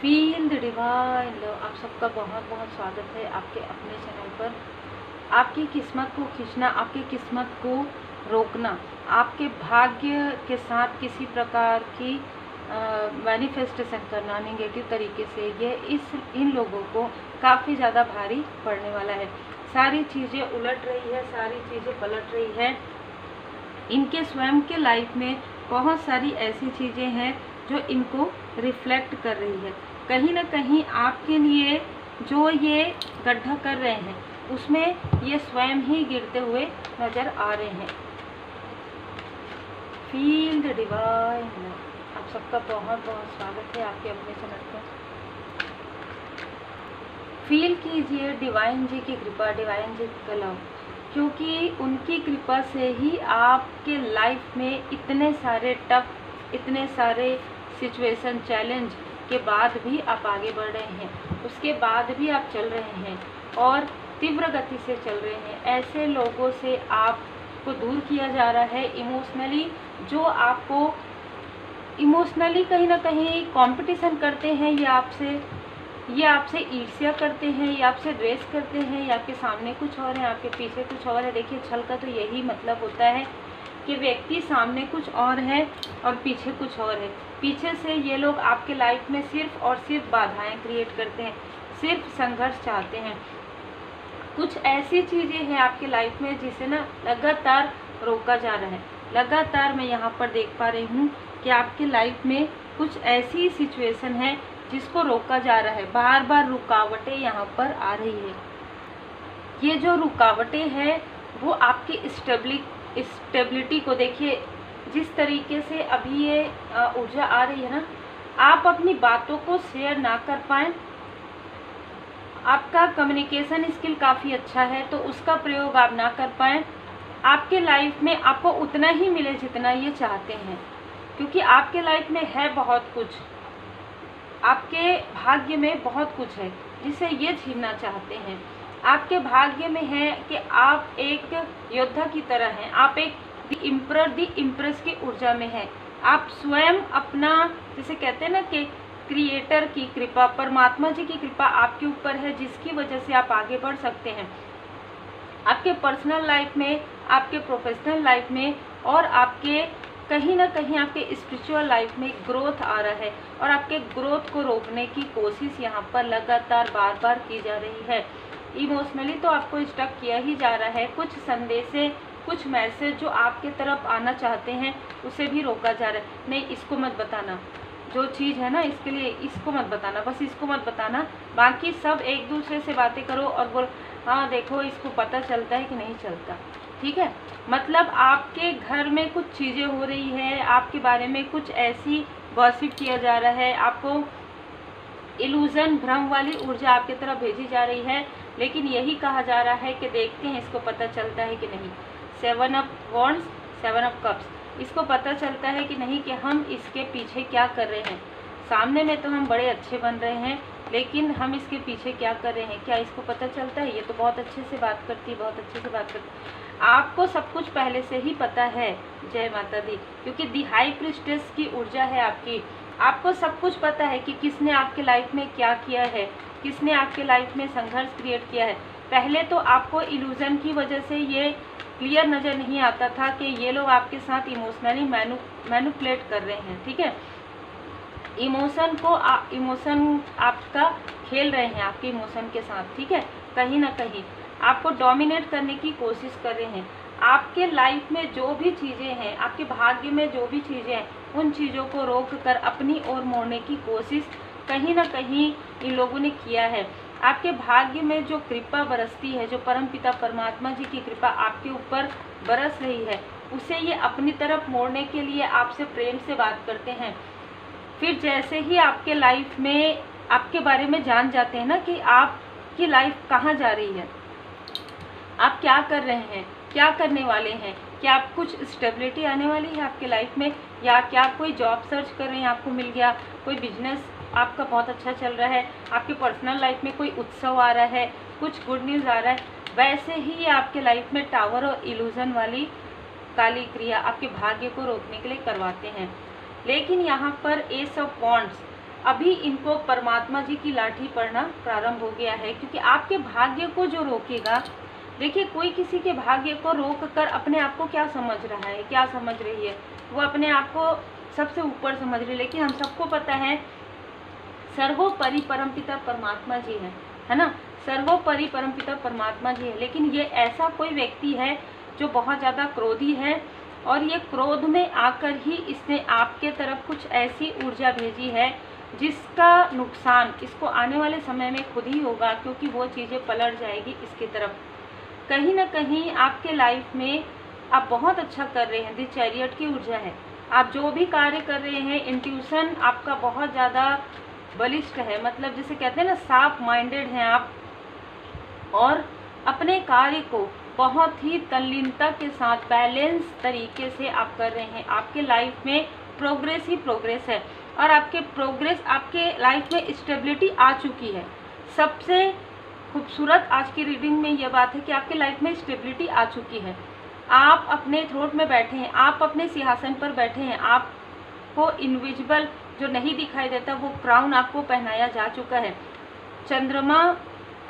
Feel the divine love. आप सबका बहुत बहुत स्वागत है आपके अपने चैनल पर। आपकी किस्मत को खींचना, आपकी किस्मत को रोकना, आपके भाग्य के साथ किसी प्रकार की मैनिफेस्टेशन करना नेगेटिव तरीके से, ये इन लोगों को काफ़ी ज़्यादा भारी पड़ने वाला है। सारी चीज़ें उलट रही है, सारी चीज़ें पलट रही है। इनके स्वयं के लाइफ में बहुत सारी ऐसी चीज़ें हैं जो इनको रिफ्लेक्ट कर रही है। कहीं ना कहीं आपके लिए जो ये गड्ढा कर रहे हैं उसमें ये स्वयं ही गिरते हुए नज़र आ रहे हैं। Feel the divine. आप सबका बहुत बहुत स्वागत है आपके अपने चैनल पर। फील कीजिए डिवाइन जी की कृपा, डिवाइन जी का लव, क्योंकि उनकी कृपा से ही आपके लाइफ में इतने सारे टफ, इतने सारे सिचुएशन, चैलेंज के बाद भी आप आगे बढ़ रहे हैं, उसके बाद भी आप चल रहे हैं और तीव्र गति से चल रहे हैं। ऐसे लोगों से आपको दूर किया जा रहा है इमोशनली, जो आपको इमोशनली कहीं ना कहीं कंपटीशन करते हैं, ये आपसे ईर्ष्या करते हैं, ये आपसे द्वेष करते हैं, ये आपके सामने कुछ और है, आपके पीछे कुछ और है। देखिए, छल का तो यही मतलब होता है कि व्यक्ति सामने कुछ और है और पीछे कुछ और है। पीछे से ये लोग आपके लाइफ में सिर्फ और सिर्फ बाधाएं क्रिएट करते हैं, सिर्फ संघर्ष चाहते हैं। कुछ ऐसी चीज़ें हैं आपके लाइफ में जिसे ना लगातार रोका जा रहा है। लगातार मैं यहाँ पर देख पा रही हूँ कि आपके लाइफ में कुछ ऐसी सिचुएशन है जिसको रोका जा रहा है। बार बार रुकावटें यहाँ पर आ रही है। ये जो रुकावटें हैं वो आपकी स्टेबिलिटी को, देखिए जिस तरीके से अभी ये ऊर्जा आ रही है ना, आप अपनी बातों को शेयर ना कर पाएँ। आपका कम्युनिकेशन स्किल काफ़ी अच्छा है तो उसका प्रयोग आप ना कर पाएँ। आपके लाइफ में आपको उतना ही मिले जितना ये चाहते हैं, क्योंकि आपके लाइफ में है बहुत कुछ, आपके भाग्य में बहुत कुछ है जिसे ये छीनना चाहते हैं। आपके भाग्य में है कि आप एक योद्धा की तरह हैं, आप एक द इम्प्रेस की ऊर्जा में हैं। आप स्वयं अपना, जैसे कहते हैं ना कि क्रिएटर की कृपा, परमात्मा जी की कृपा आपके ऊपर है, जिसकी वजह से आप आगे बढ़ सकते हैं। आपके पर्सनल लाइफ में, आपके प्रोफेशनल लाइफ में और आपके कहीं ना कहीं आपके स्पिरिचुअल लाइफ में ग्रोथ आ रहा है और आपके ग्रोथ को रोकने की कोशिश यहाँ पर लगातार बार बार की जा रही है। इमोशनली तो आपको स्टक किया ही जा रहा है। कुछ संदेशें, कुछ मैसेज जो आपके तरफ आना चाहते हैं उसे भी रोका जा रहा है। नहीं, इसको मत बताना, जो चीज़ है ना इसके लिए इसको मत बताना, बस इसको मत बताना, बाकी सब एक दूसरे से बातें करो और बोल हाँ देखो इसको पता चलता है कि नहीं चलता। ठीक है, मतलब आपके घर में कुछ चीज़ें हो रही है, आपके बारे में कुछ ऐसी गॉसिप किया जा रहा है, आपको इल्यूजन, भ्रम वाली ऊर्जा आपकी तरफ भेजी जा रही है, लेकिन यही कहा जा रहा है कि देखते हैं इसको पता चलता है कि नहीं। 7 ऑफ वॉन्ड्स, 7 ऑफ कप्स, इसको पता चलता है कि नहीं कि हम इसके पीछे क्या कर रहे हैं। सामने में तो हम बड़े अच्छे बन रहे हैं, लेकिन हम इसके पीछे क्या कर रहे हैं, क्या इसको पता चलता है। ये तो बहुत अच्छे से बात करती है, बहुत अच्छे से बात करती है। आपको सब कुछ पहले से ही पता है, जय माता दी, क्योंकि दी हाई प्रिस्टेस की ऊर्जा है आपकी। आपको सब कुछ पता है कि किसने आपके लाइफ में क्या किया है, किसने आपके लाइफ में संघर्ष क्रिएट किया है। पहले तो आपको इल्यूजन की वजह से ये क्लियर नज़र नहीं आता था कि ये लोग आपके साथ इमोशनली मैनिपुलेट कर रहे हैं। ठीक है, इमोशन आपका खेल रहे हैं आपके इमोशन के साथ। ठीक है, कहीं ना कहीं आपको डोमिनेट करने की कोशिश कर रहे हैं। आपके लाइफ में जो भी चीज़ें हैं, आपके भाग्य में जो भी चीज़ें हैं, उन चीज़ों को रोक कर अपनी ओर मोड़ने की कोशिश कहीं ना कहीं इन लोगों ने किया है। आपके भाग्य में जो कृपा बरसती है, जो परमपिता परमात्मा जी की कृपा आपके ऊपर बरस रही है, उसे ये अपनी तरफ मोड़ने के लिए आपसे प्रेम से बात करते हैं। फिर जैसे ही आपके लाइफ में आपके बारे में जान जाते हैं ना कि आपकी लाइफ कहाँ जा रही है, आप क्या कर रहे हैं, क्या करने वाले हैं, क्या आप कुछ स्टेबिलिटी आने वाली है आपके लाइफ में, या क्या कोई जॉब सर्च कर रहे हैं आपको मिल गया, कोई बिजनेस आपका बहुत अच्छा चल रहा है, आपके पर्सनल लाइफ में कोई उत्सव आ रहा है, कुछ गुड न्यूज़ आ रहा है। वैसे ही आपके लाइफ में टावर और इल्यूजन वाली काली क्रिया आपके भाग्य को रोकने के लिए करवाते हैं। लेकिन यहाँ पर एस ऑफ वॉन्ड्स, अभी इनको परमात्मा जी की लाठी पड़ना प्रारंभ हो गया है, क्योंकि आपके भाग्य को जो रोकेगा, देखिए कोई किसी के भाग्य को रोक कर अपने आप को क्या समझ रहा है, क्या समझ रही है, वो अपने आप को सबसे ऊपर समझ रही है। लेकिन हम सबको पता है सर्वोपरि परमपिता परमात्मा जी है ना, सर्वोपरि परमपिता परमात्मा जी है। लेकिन ये ऐसा कोई व्यक्ति है जो बहुत ज़्यादा क्रोधी है, और ये क्रोध में आकर ही इसने आपके तरफ कुछ ऐसी ऊर्जा भेजी है जिसका नुकसान इसको आने वाले समय में खुद ही होगा, क्योंकि वो चीज़ें पलट जाएगी इसकी तरफ। कहीं ना कहीं आपके लाइफ में आप बहुत अच्छा कर रहे हैं, द चैरियट की ऊर्जा है। आप जो भी कार्य कर रहे हैं, इंट्यूशन आपका बहुत ज़्यादा बलिष्ठ है, मतलब जैसे कहते हैं ना शार्प माइंडेड हैं आप, और अपने कार्य को बहुत ही तल्लीनता के साथ बैलेंस तरीके से आप कर रहे हैं। आपके लाइफ में प्रोग्रेस ही प्रोग्रेस है, और आपके लाइफ में स्टेबिलिटी आ चुकी है। सबसे खूबसूरत आज की रीडिंग में यह बात है कि आपके लाइफ में स्टेबिलिटी आ चुकी है। आप अपने थ्रोट में बैठे हैं, आप अपने सिंहासन पर बैठे हैं, आपको इनविजिबल जो नहीं दिखाई देता वो क्राउन आपको पहनाया जा चुका है। चंद्रमा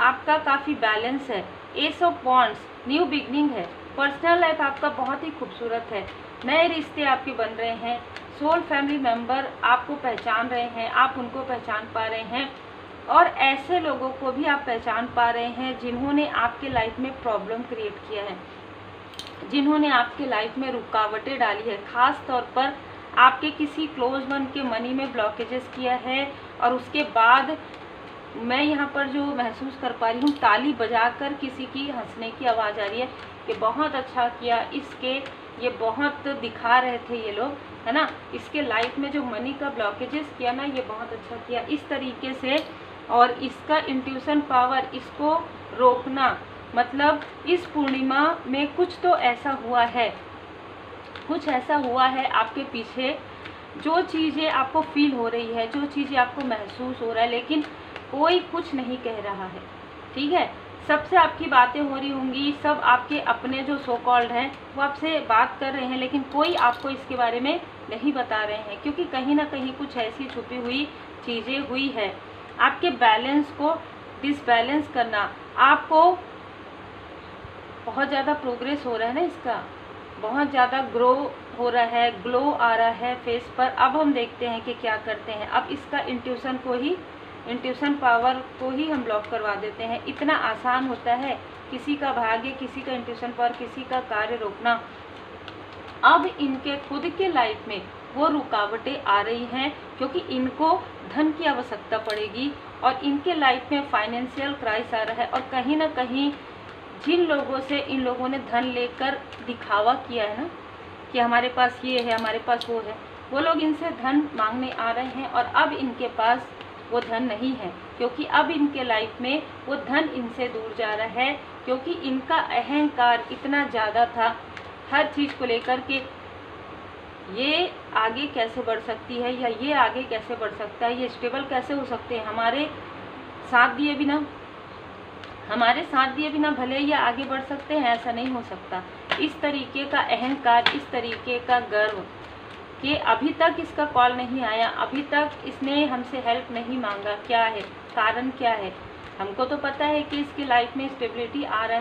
आपका काफ़ी बैलेंस है, S of wands new beginning है, पर्सनल लाइफ आपका बहुत ही खूबसूरत है, नए रिश्ते आपके बन रहे हैं, सोल फैमिली मेंबर आपको पहचान रहे हैं, आप उनको पहचान पा रहे हैं, और ऐसे लोगों को भी आप पहचान पा रहे हैं जिन्होंने आपके लाइफ में प्रॉब्लम क्रिएट किया है, जिन्होंने आपके लाइफ में रुकावटें डाली है। ख़ास तौर पर आपके किसी क्लोज वन के मनी में ब्लॉकेजेस किया है, और उसके बाद मैं यहाँ पर जो महसूस कर पा रही हूँ, ताली बजाकर किसी की हंसने की आवाज़ आ रही है कि बहुत अच्छा किया, इसके ये बहुत दिखा रहे थे ये लोग, है ना, इसके लाइफ में जो मनी का ब्लॉकेजेस किया ना, ये बहुत अच्छा किया, इस तरीके से। और इसका इंट्यूशन पावर, इसको रोकना, मतलब इस पूर्णिमा में कुछ तो ऐसा हुआ है, कुछ ऐसा हुआ है आपके पीछे, जो चीज़ें आपको फील हो रही है, जो चीज़ें आपको महसूस हो रहा है, लेकिन कोई कुछ नहीं कह रहा है, ठीक है। सबसे आपकी बातें हो रही होंगी, सब आपके अपने जो सो कॉल्ड हैं वो आपसे बात कर रहे हैं, लेकिन कोई आपको इसके बारे में नहीं बता रहे हैं, क्योंकि कहीं ना कहीं कुछ ऐसी छुपी हुई चीज़ें हुई है। आपके बैलेंस को डिसबैलेंस करना, आपको बहुत ज़्यादा प्रोग्रेस हो रहा है ना, इसका बहुत ज़्यादा ग्रो हो रहा है, ग्लो आ रहा है फेस पर। अब हम देखते हैं कि क्या करते हैं। अब इसका इंट्यूशन पावर को ही हम ब्लॉक करवा देते हैं। इतना आसान होता है किसी का भाग्य, किसी का इंट्यूशन पावर, किसी का कार्य रोकना। अब इनके खुद के लाइफ में वो रुकावटें आ रही हैं, क्योंकि इनको धन की आवश्यकता पड़ेगी, और इनके लाइफ में फाइनेंशियल क्राइसिस आ रहा है। और कहीं ना कहीं जिन लोगों से इन लोगों ने धन लेकर दिखावा किया है ना कि हमारे पास ये है, हमारे पास वो है, वो लोग इनसे धन मांगने आ रहे हैं, और अब इनके पास वो धन नहीं है, क्योंकि अब इनके लाइफ में वो धन इनसे दूर जा रहा है, क्योंकि इनका अहंकार इतना ज़्यादा था हर चीज़ को लेकर के, ये आगे कैसे बढ़ सकती है, या ये आगे कैसे बढ़ सकता है, ये स्टेबल कैसे हो सकते हैं, हमारे साथ दिए बिना भले ये आगे बढ़ सकते हैं, ऐसा नहीं हो सकता। इस तरीके का अहंकार, इस तरीके का गर्व कि अभी तक इसका कॉल नहीं आया, अभी तक इसने हमसे हेल्प नहीं मांगा, क्या है कारण, क्या है। हमको तो पता है कि इसकी लाइफ में स्टेबिलिटी आ रहा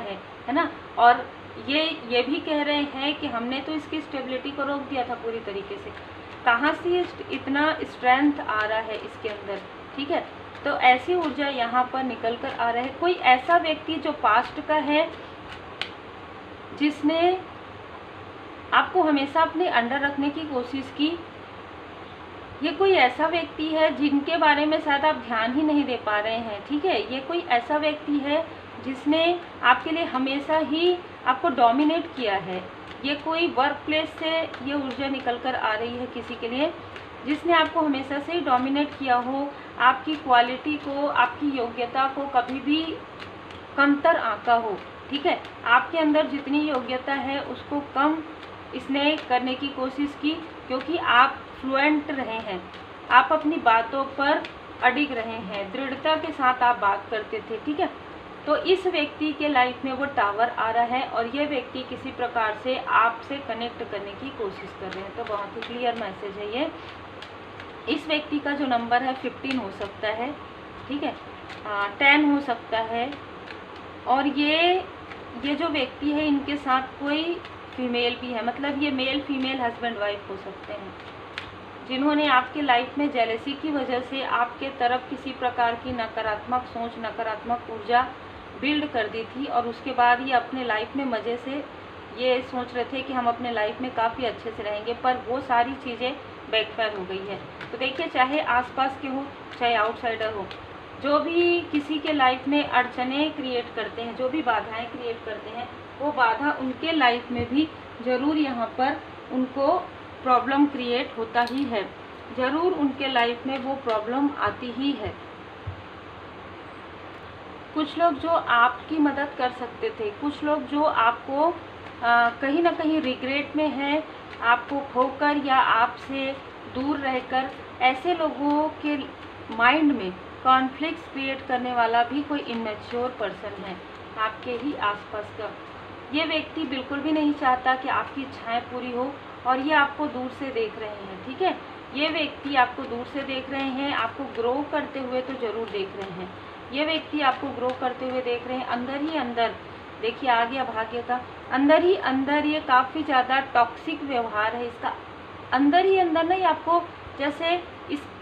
है ना, और ये भी कह रहे हैं कि हमने तो इसकी स्टेबिलिटी को रोक दिया था पूरी तरीके से। कहाँ से इतना स्ट्रेंथ आ रहा है इसके अंदर, ठीक है। तो ऐसी ऊर्जा यहाँ पर निकल कर आ रहा है। कोई ऐसा व्यक्ति जो पास्ट का है, जिसने आपको हमेशा अपने अंडर रखने की कोशिश की, ये कोई ऐसा व्यक्ति है जिनके बारे में शायद आप ध्यान ही नहीं दे पा रहे हैं, ठीक है। ये कोई ऐसा व्यक्ति है जिसने आपके लिए हमेशा ही आपको डोमिनेट किया है। ये कोई वर्क प्लेस से ये ऊर्जा निकल कर आ रही है किसी के लिए, जिसने आपको हमेशा से ही डोमिनेट किया हो, आपकी क्वालिटी को, आपकी योग्यता को कभी भी कमतर आंका हो, ठीक है। आपके अंदर जितनी योग्यता है उसको कम इसने करने की कोशिश की, क्योंकि आप फ्लुएंट रहे हैं, आप अपनी बातों पर अडिग रहे हैं, दृढ़ता के साथ आप बात करते थे, ठीक है। तो इस व्यक्ति के लाइफ में वो टावर आ रहा है, और ये व्यक्ति किसी प्रकार से आपसे कनेक्ट करने की कोशिश कर रहे हैं। तो बहुत ही क्लियर मैसेज है ये। इस व्यक्ति का जो नंबर है 15 हो सकता है, ठीक है, 10 हो सकता है। और ये जो व्यक्ति है इनके साथ कोई फीमेल भी है, मतलब ये मेल फीमेल हस्बैंड वाइफ हो सकते हैं, जिन्होंने आपके लाइफ में जेलसी की वजह से आपके तरफ किसी प्रकार की नकारात्मक सोच, नकारात्मक ऊर्जा बिल्ड कर दी थी, और उसके बाद ये अपने लाइफ में मज़े से ये सोच रहे थे कि हम अपने लाइफ में काफ़ी अच्छे से रहेंगे, पर वो सारी चीज़ें बैकफायर हो गई है। तो देखिए, चाहे आसपास के हो चाहे आउटसाइडर हो, जो भी किसी के लाइफ में अड़चने क्रिएट करते हैं, जो भी बाधाएं क्रिएट करते हैं, वो बाधा उनके लाइफ में भी ज़रूर यहाँ पर उनको प्रॉब्लम क्रिएट होता ही है, ज़रूर उनके लाइफ में वो प्रॉब्लम आती ही है। कुछ लोग जो आपकी मदद कर सकते थे, कुछ लोग जो आपको कहीं ना कहीं रिग्रेट में है, आपको खोकर या आपसे दूर रहकर, ऐसे लोगों के माइंड में कॉन्फ्लिक्ट्स क्रिएट करने वाला भी कोई इमेच्योर पर्सन है आपके ही आसपास का। ये व्यक्ति बिल्कुल भी नहीं चाहता कि आपकी इच्छाएं पूरी हो, और ये आपको दूर से देख रहे हैं, ठीक है। ये व्यक्ति आपको दूर से देख रहे हैं, आपको ग्रो करते हुए तो ज़रूर देख रहे हैं। ये व्यक्ति आपको ग्रो करते हुए देख रहे हैं, अंदर ही अंदर देखिए आ गया भाग्य का, अंदर ही अंदर ये काफ़ी ज़्यादा टॉक्सिक व्यवहार है इसका, अंदर ही अंदर नहीं, आपको जैसे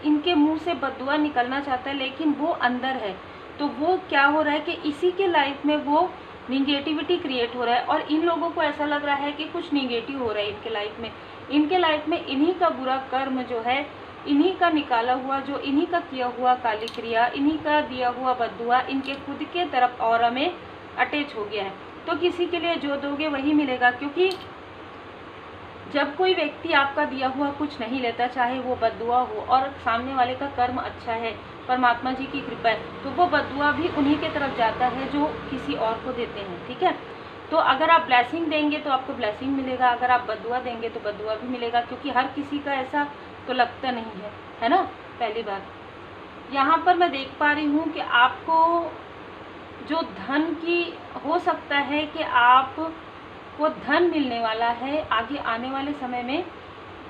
इनके मुंह से बददुआ निकलना चाहता है, लेकिन वो अंदर है। तो वो क्या हो रहा है कि इसी के लाइफ में वो निगेटिविटी क्रिएट हो रहा है, और इन लोगों को ऐसा लग रहा है कि कुछ निगेटिव हो रहा है इनके लाइफ में। इनके लाइफ में इन्हीं का बुरा कर्म जो है, इन्हीं का निकाला हुआ, जो इन्हीं का किया हुआ काली क्रिया, इन्हीं का दिया हुआ बद्दुआ इनके खुद के तरफ ऑरा में अटैच हो गया है। तो किसी के लिए जो दोगे वही मिलेगा, क्योंकि जब कोई व्यक्ति आपका दिया हुआ कुछ नहीं लेता, चाहे वो बद्दुआ हो, और सामने वाले का कर्म अच्छा है, परमात्मा जी की कृपा है, तो वो बद्दुआ भी उन्हीं के तरफ जाता है जो किसी और को देते हैं, ठीक है। तो अगर आप ब्लेसिंग देंगे तो आपको ब्लेसिंग मिलेगा, अगर आप बद्दुआ देंगे तो बद्दुआ भी मिलेगा, क्योंकि हर किसी का ऐसा तो लगता नहीं है ना। पहली बात यहाँ पर मैं देख पा रही हूँ कि आपको जो धन की हो सकता है कि आप वो धन मिलने वाला है आगे आने वाले समय में,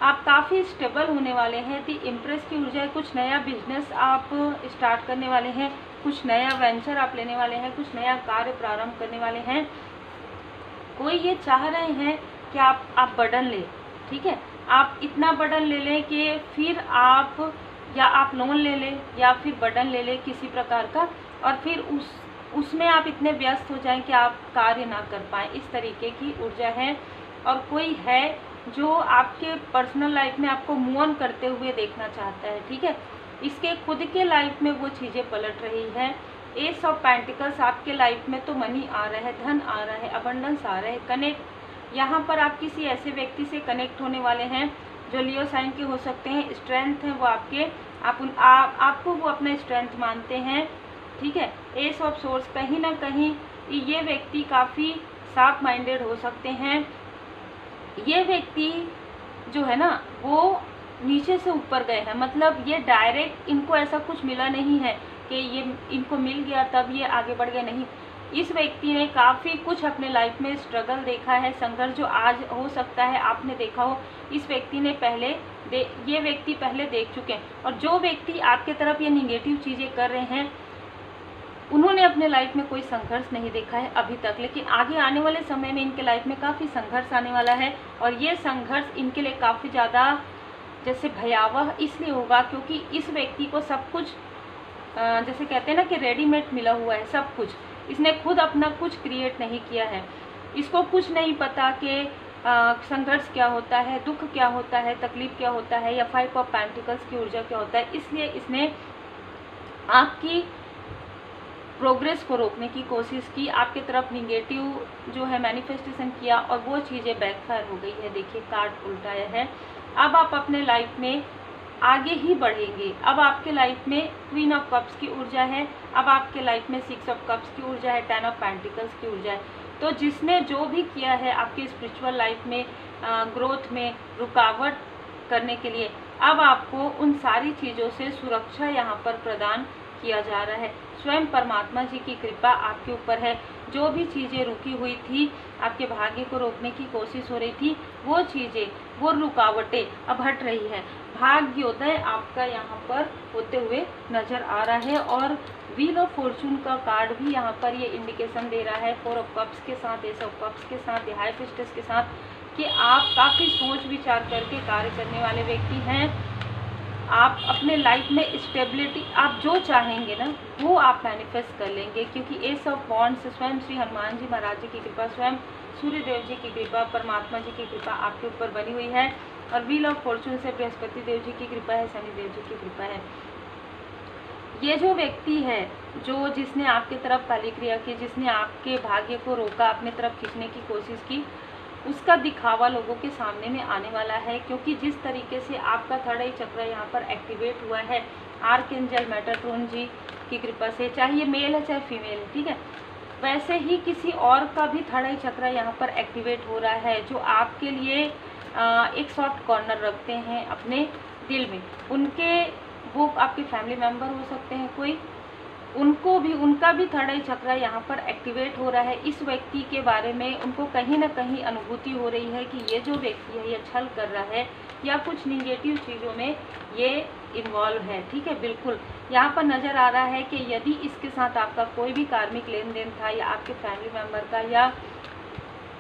आप काफ़ी स्टेबल होने वाले हैं। दी इम्प्रेस की ऊर्जा है, कुछ नया बिजनेस आप स्टार्ट करने वाले हैं, कुछ नया वेंचर आप लेने वाले हैं, कुछ नया कार्य प्रारंभ करने वाले हैं। कोई ये चाह रहे हैं कि आप बर्डन लें, ठीक है, आप इतना बर्डन ले लें कि फिर आप या आप लोन ले लें या फिर बर्डन ले लें किसी प्रकार का, और फिर उसमें आप इतने व्यस्त हो जाएं कि आप कार्य ना कर पाएँ, इस तरीके की ऊर्जा है। और कोई है जो आपके पर्सनल लाइफ में आपको मूव ऑन करते हुए देखना चाहता है, ठीक है। इसके खुद के लाइफ में वो चीज़ें पलट रही है। एस ऑफ पेंटिकल्स आपके लाइफ में तो मनी आ रहा है, धन आ रहा है, अबंडेंस आ रहा है, कनेक्ट, यहाँ पर आप किसी ऐसे व्यक्ति से कनेक्ट होने वाले हैं जो लियो साइन के हो सकते हैं। स्ट्रेंथ है वो आपके, आपको वो अपना स्ट्रेंथ मानते हैं, ठीक है। एस ऑफ सोर्स, कहीं ना कहीं ये व्यक्ति काफ़ी शार्प माइंडेड हो सकते हैं। ये व्यक्ति जो है ना वो नीचे से ऊपर गए हैं, मतलब ये डायरेक्ट इनको ऐसा कुछ मिला नहीं है कि ये इनको मिल गया तब ये आगे बढ़ गए, नहीं। इस व्यक्ति ने काफ़ी कुछ अपने लाइफ में स्ट्रगल देखा है, संघर्ष जो आज हो सकता है आपने देखा हो, इस व्यक्ति ने ये व्यक्ति पहले देख चुके हैं। और जो व्यक्ति आपके तरफ ये निगेटिव चीज़ें कर रहे हैं, उन्होंने अपने लाइफ में कोई संघर्ष नहीं देखा है अभी तक, लेकिन आगे आने वाले समय में इनके लाइफ में काफ़ी संघर्ष आने वाला है। और ये संघर्ष इनके लिए काफ़ी ज़्यादा जैसे भयावह इसलिए होगा क्योंकि इस व्यक्ति को सब कुछ जैसे कहते हैं ना कि रेडीमेड मिला हुआ है सब कुछ, इसने खुद अपना कुछ क्रिएट नहीं किया है। इसको कुछ नहीं पता कि संघर्ष क्या होता है, दुख क्या होता है, तकलीफ क्या होता है, या 5 ऑफ पेंटिकल्स की ऊर्जा क्या होता है। इसलिए इसने आपकी प्रोग्रेस को रोकने की कोशिश की, आपके तरफ निगेटिव जो है मैनिफेस्टेशन किया, और वो चीज़ें बैकफायर हो गई है। देखिए कार्ड उल्टाया है। अब आप अपने लाइफ में आगे ही बढ़ेंगे। अब आपके लाइफ में क्वीन ऑफ कप्स की ऊर्जा है, अब आपके लाइफ में 6 ऑफ कप्स की ऊर्जा है, 10 ऑफ पेंटिकल्स की ऊर्जा है। तो जिसने जो भी किया है आपकी स्पिरिचुअल लाइफ में ग्रोथ में रुकावट करने के लिए, अब आपको उन सारी चीज़ों से सुरक्षा यहाँ पर प्रदान किया जा रहा है। स्वयं परमात्मा जी की कृपा आपके ऊपर है। जो भी चीज़ें रुकी हुई थी, आपके भाग्य को रोकने की कोशिश हो रही थी, वो चीज़ें वो रुकावटें अब हट रही है। भाग्योदय आपका यहाँ पर होते हुए नजर आ रहा है। और व्हील ऑफ फॉर्चून का कार्ड भी यहाँ पर ये इंडिकेशन दे रहा है 4 ऑफ कप्स के साथ, एस ऑफ कप्स के साथ, द हाई प्रीस्टेस के साथ, कि आप काफ़ी सोच विचार करके कार्य करने वाले व्यक्ति हैं। आप अपने लाइफ में स्टेबिलिटी, आप जो चाहेंगे ना वो आप मैनिफेस्ट कर लेंगे, क्योंकि एस ऑफ वॉन्ड्स स्वयं श्री हनुमान जी महाराज जी की कृपा, स्वयं सूर्य देव जी की कृपा, परमात्मा जी की कृपा आपके ऊपर बनी हुई है। और व्हील ऑफ फॉर्चून से बृहस्पति देव जी की कृपा है, शनि देव जी की कृपा है। ये जो व्यक्ति है जिसने आपकी तरफ काली क्रिया की, जिसने आपके भाग्य को रोका, अपने तरफ खींचने की कोशिश की, उसका दिखावा लोगों के सामने में आने वाला है। क्योंकि जिस तरीके से आपका थर्ड आई चक्र यहाँ पर एक्टिवेट हुआ है आर्कएंजल मेटाट्रॉन जी की कृपा से, चाहे ये मेल है चाहे फीमेल है, ठीक है, वैसे ही किसी और का भी थर्ड आई चक्र यहाँ पर एक्टिवेट हो रहा है, जो आपके लिए एक सॉफ्ट कॉर्नर रखते हैं अपने दिल में। वो आपके फैमिली मेम्बर हो सकते हैं कोई, उनका भी थर्ड आई चक्र यहाँ पर एक्टिवेट हो रहा है। इस व्यक्ति के बारे में उनको कहीं ना कहीं अनुभूति हो रही है कि ये जो व्यक्ति है ये छल कर रहा है या कुछ निगेटिव चीज़ों में ये इन्वॉल्व है, ठीक है। बिल्कुल यहाँ पर नज़र आ रहा है कि यदि इसके साथ आपका कोई भी कार्मिक लेन देन था, या आपके फैमिली मेम्बर का या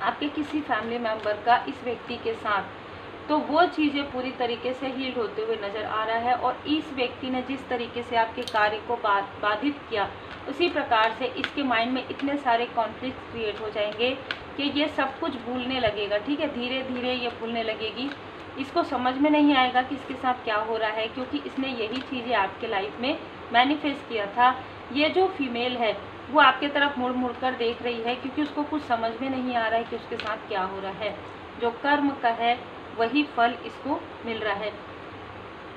आपके किसी फैमिली मेम्बर का इस व्यक्ति के साथ, तो वो चीज़ें पूरी तरीके से हील होते हुए नज़र आ रहा है। और इस व्यक्ति ने जिस तरीके से आपके कार्य को बाधित किया, उसी प्रकार से इसके माइंड में इतने सारे कॉन्फ्लिक्ट क्रिएट हो जाएंगे कि ये सब कुछ भूलने लगेगा, ठीक है। धीरे धीरे ये भूलने लगेगी, इसको समझ में नहीं आएगा कि इसके साथ क्या हो रहा है, क्योंकि इसने यही चीज़ें आपके लाइफ में मैनिफेस्ट किया था। ये जो फीमेल है वो आपके तरफ मुड़ मुड़ कर देख रही है, क्योंकि उसको कुछ समझ में नहीं आ रहा है कि उसके साथ क्या हो रहा है। जो कर्म का है वही फल इसको मिल रहा है।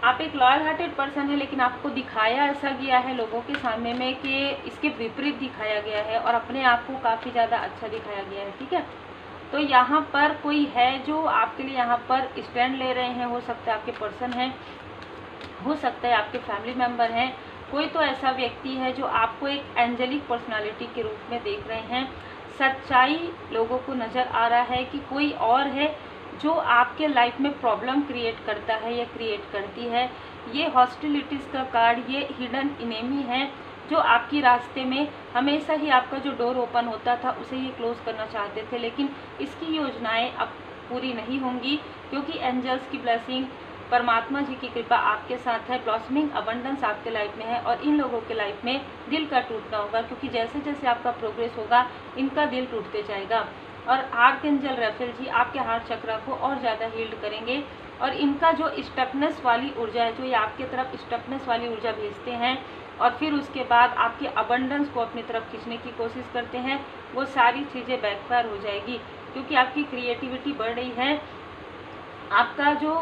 आप एक लॉयल हार्टेड पर्सन है, लेकिन आपको दिखाया ऐसा गया है लोगों के सामने में कि इसके विपरीत दिखाया गया है, और अपने आप को काफ़ी ज़्यादा अच्छा दिखाया गया है, ठीक है। तो यहाँ पर कोई है जो आपके लिए यहाँ पर स्टैंड ले रहे हैं, हो सकता है आपके पर्सन हैं, हो सकता है आपके फैमिली मेम्बर हैं, कोई तो ऐसा व्यक्ति है जो आपको एक एंजेलिक पर्सनालिटी के रूप में देख रहे हैं। सच्चाई लोगों को नज़र आ रहा है कि कोई और है जो आपके लाइफ में प्रॉब्लम क्रिएट करता है या क्रिएट करती है। ये हॉस्टिलिटीज़ का कार्ड, ये हिडन इनेमी है जो आपकी रास्ते में हमेशा ही आपका जो डोर ओपन होता था उसे ये क्लोज करना चाहते थे, लेकिन इसकी योजनाएं अब पूरी नहीं होंगी, क्योंकि एंजल्स की ब्लेसिंग, परमात्मा जी की कृपा आपके साथ है। ब्लॉसमिंग अबंडेंस आपके लाइफ में है, और इन लोगों के लाइफ में दिल का टूटना होगा, क्योंकि जैसे जैसे आपका प्रोग्रेस होगा इनका दिल टूटते जाएगा। और आर्कएंजल राफेल जी आपके हार्ट चक्र को और ज़्यादा हील्ड करेंगे, और इनका जो स्टफनेस वाली ऊर्जा है, जो ये आपके तरफ स्टफनेस वाली ऊर्जा भेजते हैं और फिर उसके बाद आपके अबंडेंस को अपनी तरफ खींचने की कोशिश करते हैं, वो सारी चीज़ें बैकफायर हो जाएगी, क्योंकि आपकी क्रिएटिविटी बढ़ रही है। आपका जो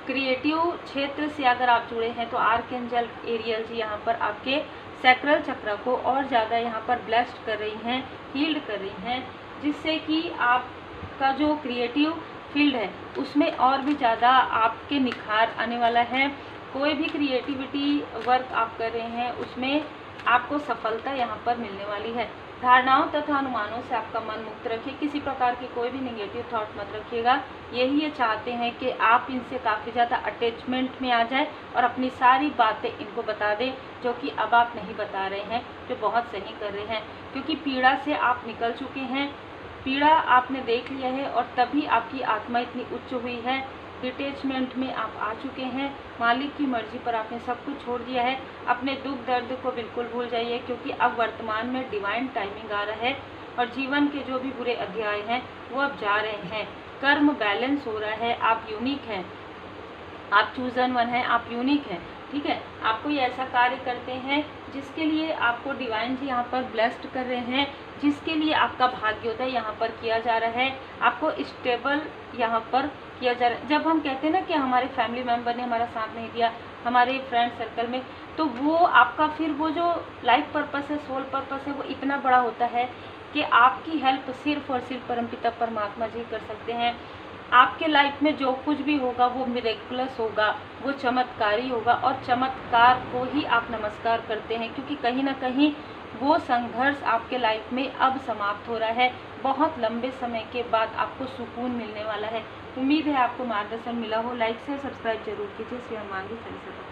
क्रिएटिव क्षेत्र से अगर आप जुड़े हैं तो आर्कएंजल एरियल जी यहाँ पर आपके सैक्रल चक्र को और ज़्यादा यहाँ पर ब्लेस्ड कर रही हैं, हील्ड कर रही हैं, जिससे कि आपका जो क्रिएटिव फील्ड है उसमें और भी ज़्यादा आपके निखार आने वाला है। कोई भी क्रिएटिविटी वर्क आप कर रहे हैं उसमें आपको सफलता यहाँ पर मिलने वाली है। धारणाओं तथा अनुमानों से आपका मन मुक्त रखिए, किसी प्रकार के कोई भी नेगेटिव थॉट मत रखिएगा। यही ये चाहते हैं कि आप इनसे काफ़ी ज़्यादा अटैचमेंट में आ जाए और अपनी सारी बातें इनको बता दें, जो कि अब आप नहीं बता रहे हैं, जो बहुत सही कर रहे हैं, क्योंकि पीड़ा से आप निकल चुके हैं, पीड़ा आपने देख लिया है, और तभी आपकी आत्मा इतनी उच्च हुई है। डिटैचमेंट में आप आ चुके हैं, मालिक की मर्जी पर आपने सब कुछ छोड़ दिया है। अपने दुख दर्द को बिल्कुल भूल जाइए, क्योंकि अब वर्तमान में डिवाइन टाइमिंग आ रहा है, और जीवन के जो भी बुरे अध्याय हैं वो अब जा रहे हैं। कर्म बैलेंस हो रहा है, आप यूनिक हैं, आप चूजन वन हैं, आप यूनिक हैं, ठीक है। आपको ये ऐसा कार्य करते हैं जिसके लिए आपको डिवाइन जी यहाँ पर ब्लेस्ड कर रहे हैं, जिसके लिए आपका भाग्योदय यहाँ पर किया जा रहा है, आपको स्टेबल यहाँ पर किया जा रहा है। जब हम कहते हैं ना कि हमारे फैमिली मेम्बर ने हमारा साथ नहीं दिया, हमारे फ्रेंड सर्कल में, तो वो आपका फिर वो जो लाइफ पर्पस है, सोल पर्पस है, वो इतना बड़ा होता है कि आपकी हेल्प सिर्फ और सिर्फ परमपिता परमात्मा जी कर सकते हैं। आपके लाइफ में जो कुछ भी होगा वो मिरेकुलस होगा, वो चमत्कारी होगा, और चमत्कार को ही आप नमस्कार करते हैं, क्योंकि कहीं ना कहीं वो संघर्ष आपके लाइफ में अब समाप्त हो रहा है। बहुत लंबे समय के बाद आपको सुकून मिलने वाला है, उम्मीद है आपको मार्गदर्शन मिला हो। लाइक शेयर सब्सक्राइब जरूर कीजिए। श्री हनुमान जी चालीसा।